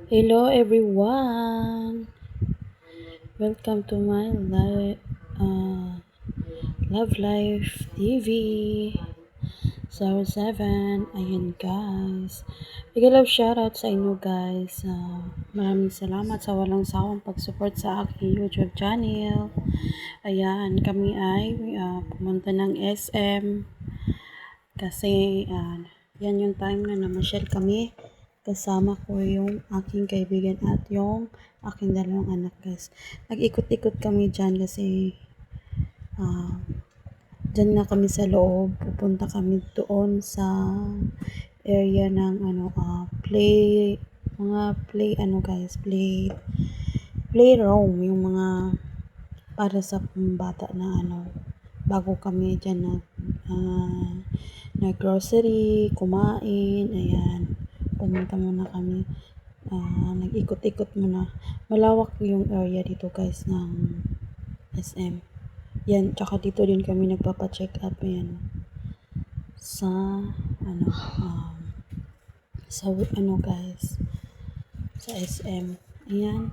Hello everyone! Welcome to my Love Life TV 07. Ayan guys. Big love shoutout sa inyo guys. Maraming salamat sa walang sawang pag-support sa aking YouTube channel. Ayan, kami ay pumunta ng SM kasi yan yung time na namasyal kami. Kasama ko yung aking kaibigan at yung aking dalawang anak guys. Nag-ikot-ikot kami dyan kasi dyan na kami sa loob. Pupunta kami doon sa area ng playroom, yung mga para sa bata na bago kami dyan na grocery, kumain, ayan. Pumunta muna kami. Nag-ikot-ikot muna. Malawak yung area dito guys ng SM. Yan, tsaka dito din kami nagpapa-check up yan. Sa guys, sa SM. Ayan.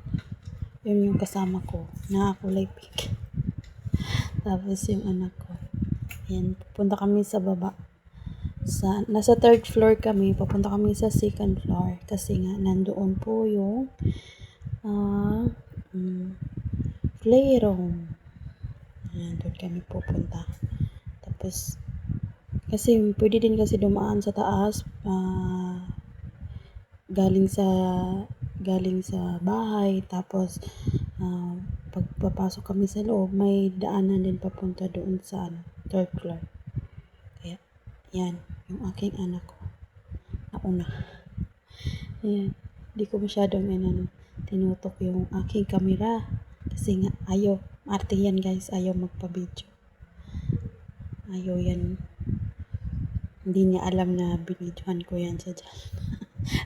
Yun yung kasama ko. Nakakulay pink. Tapos yung anak ko. Ayan, pupunta kami sa baba. Nasa third floor kami, papunta kami sa second floor kasi nga nandoon po yung playroom. Ayan, doon kami pupunta. Tapos kasi pwede din kasi dumaan sa taas galing sa bahay, tapos pagpapasok kami sa loob may daanan din papunta doon sa third floor. Kaya yan yung aking anak ko nauna. Ayan, hindi ko masyadong tinutok yung aking camera kasi nga ayaw, arte yan guys, ayaw magpa-video, ayaw yan, hindi niya alam na binidyohan ko yan siya dyan.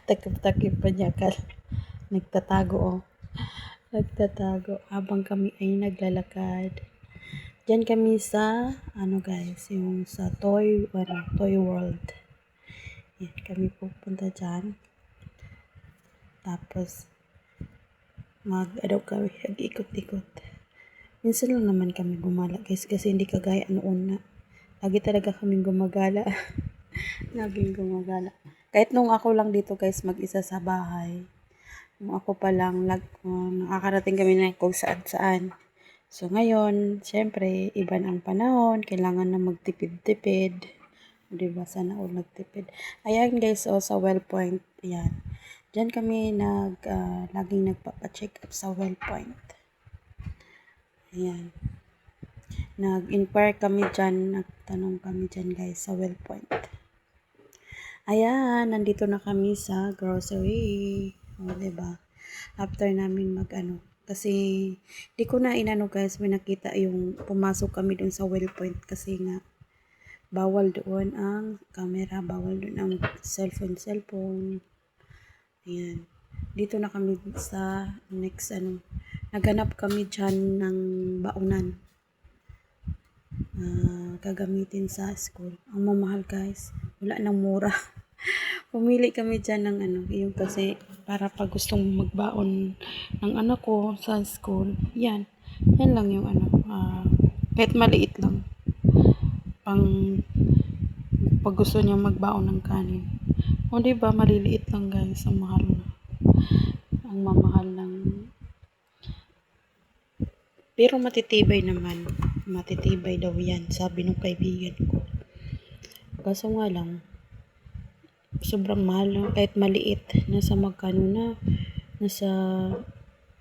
Takip-takip pa niya nagtatago nagtatago habang kami ay naglalakad. Diyan kami sa guys, yung sa toy world. Yan, kami pupunta dyan. Tapos kami nag-ikot-ikot. Minsan lang naman kami gumala guys kasi hindi kagaya noon na lagi talaga kaming gumagala. Laging gumagala. Kahit nung ako lang dito guys mag-isa sa bahay. Nung ako pa lang nakakarating kami na kung saan-saan. So ngayon, syempre, iba na ang panahon, kailangan na magtipid-tipid. Diba? Sana all nagtipid. Ayan guys, sa Wellpoint, ayan. Diyan kami laging nagpapa-check up sa Wellpoint. Ayan. Nag-inquire kami dyan, nagtanong kami dyan guys sa Wellpoint. Ayan, nandito na kami sa grocery. O, diba? After namin kasi di ko na guys, may nakita yung pumasok kami dun sa Wellpoint kasi nga bawal doon ang camera, bawal doon ang cellphone. Ayan. Dito na kami sa next naghanap kami dyan ng baunan. Gagamitin sa school. Ang mamahal guys. Wala nang mura. Pumili kami dyan ng yung kasi para pag gustong magbaon ng anak ko sa school. Yan lang yung kahit maliit lang. Pang pag gusto niya magbaon ng kanin. O diba, maliliit lang guys. Ang mahal na. Ang mamahal ng pero matitibay naman. Matitibay daw yan, sabi ng kaibigan ko. Kaso nga lang, sobrang mahal na, kahit maliit. Nasa magkano na? Nasa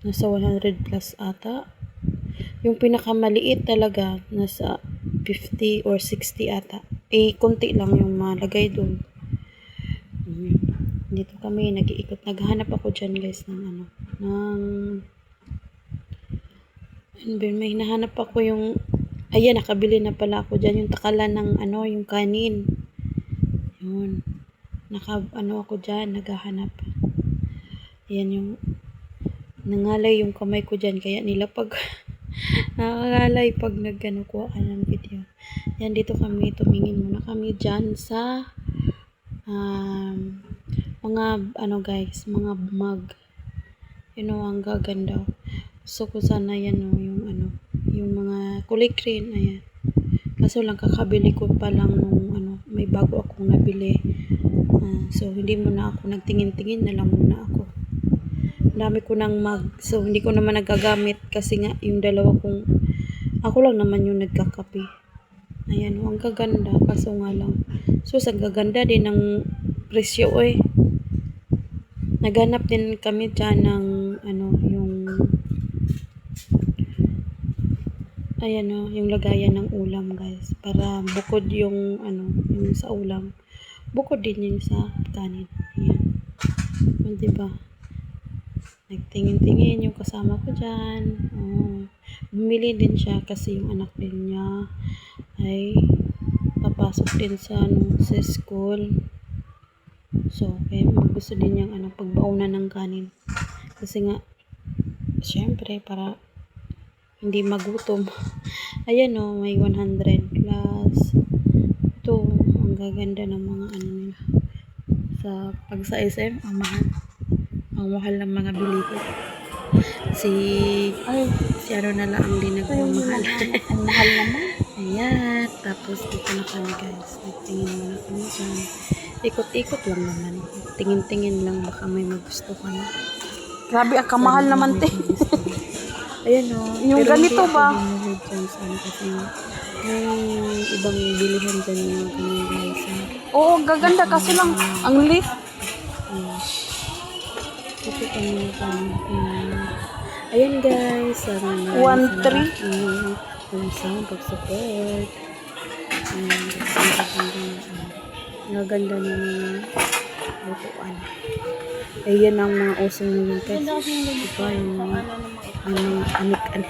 100 plus ata. Yung pinakamaliit talaga, nasa 50 or 60 ata. Konti lang yung malagay doon. Dito kami, nag-iikot. Naghahanap ako dyan guys ng may hinahanap ako yung ayan, nakabili na pala ako dyan yung takalan ng yung kanin. Yun. Ako dyan, naghahanap. Ayan yung nangalay yung kamay ko dyan, kaya nila pag nakakalay pag kuha ng video. Yan, dito kami, tumingin muna kami dyan sa mga ano guys, mga mug. Ang gaganda. So ko sana yan yung ano, yung mga kulay green, ayan. Kaso lang kakabili ko pa lang nung ano, may bago akong nabili. So hindi muna ako nagtingin-tingin na lang muna ako. Dami ko ng mug. So hindi ko naman nagagamit kasi nga yung dalawa kong ako lang naman yung nagkakape. Ayan, ang gaganda kaso nga lang. So sa gaganda din ng presyo Naghanap din kami dyan ng ano, yung lagayan ng ulam guys. Para bukod yung ano, yung sa ulam. Bukod din yung sa kanin. Ayan. Diba? Nagtingin-tingin yung kasama ko dyan. Bumili din siya kasi yung anak din niya ay papasok din sa school. So, kaya gusto din niyang pagbaunan ng kanin. Kasi nga, syempre, para hindi magutom. Ayan may 100 plus. Ito, ang gaganda ng mga nila. Pag sa SM, ang mahal. Ang mahal ng mga bilihin. Si ano na lang ang din nagmamahal. Ang mahal naman. Ayan. Tapos dito na kami guys. Nagtingin muna kami dyan. Ikot-ikot lang naman. Tingin-tingin lang baka may magustuhan. Grabe, ang kamahal naman te. Ayan Yung pero ganito hindi ba? Ako dyan kasi may ibang bilihan dyan yung ganyan guys. Oo, gaganda kasi lang ang lift. Ito kami ayan guys. 1-3. Sa pag-support. Ang ganda ng mga lutuan. Ayan ang mga usong ngayon guys. Diba yung mga anik-anik.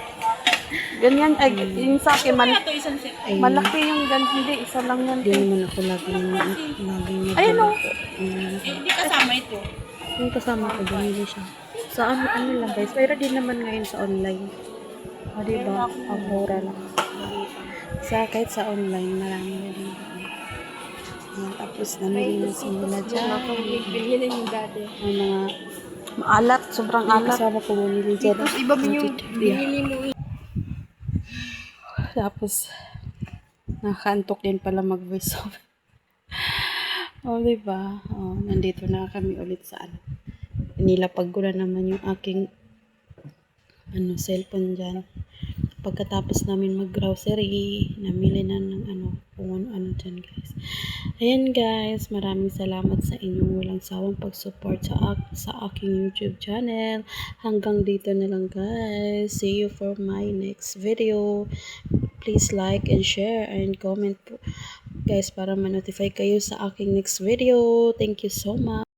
Ganyan, ay, yung sa akin, malaki yung hindi, isa lang yan. Hindi naman ako laging Ayun o. Hindi kasama ito. Yung kasama ko, bumili siya. Sa ano lang guys, mayroon din naman ngayon sa online. Diba? Ang mura lang. Kahit sa online, marami rin. Tapos namili na sila dyan. Bilhin na yung dati. Ang mga maalat, sobrang alat. kasama ko bumili dyan. Tapos iba yung binili mo. Tapos, nakaantok din pala mag-voice over. Diba? Nandito na kami ulit sa nilapag ko na naman yung aking cellphone dyan. Pagkatapos namin mag-grocery, namili na ng kung ano dyan guys. Ayan guys, maraming salamat sa inyong walang sawang pag-support sa aking YouTube channel. Hanggang dito na lang guys. See you for my next video. Please like and share and comment po guys para ma-notify kayo sa aking next video. Thank you so much.